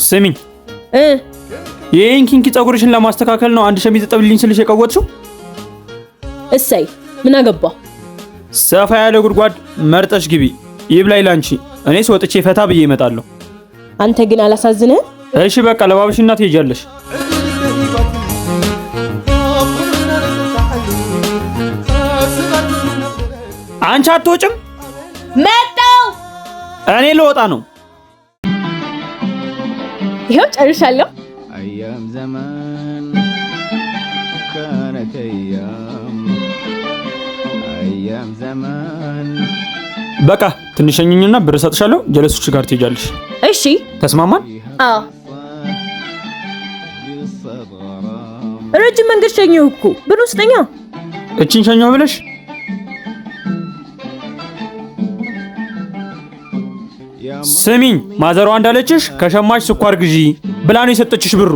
ስሚኝ ይሄን ኪንኪ ጸጉርሽን ለማስተካከል ነው አንድ ሸሚዝ ጠብልኝ ስልሽ የቀወጥሽው? እሰይ ምን አገባ? ሰፋ ያለ ጉድጓድ መርጠሽ ግቢ። ይብላኝ ላንቺ። እኔስ ወጥቼ ፈታ ብዬ እመጣለሁ። አንተ ግን አላሳዝንህ? እሺ በቃ ለባብሽና ትሄጃለሽ። አንቺ አትወጭም? መጣው። እኔ ልወጣ ነው። ይሄው ጨርሻለሁ። أيام زمان كانت أيام زمان በቃ ትንሽኝኝና ብር ሰጥሻለሁ። ጀለሶች ጋር ትሄጃለሽ። እሺ ተስማማን? አዎ። ረጅም መንገድ ሸኘሁ እኮ ብር ውስጠኛ እቺን ሸኘሁ ብለሽ ስሚኝ፣ ማዘሯ እንዳለችሽ ከሸማች ስኳር ግዢ ብላ ነው የሰጠችሽ ብሩ።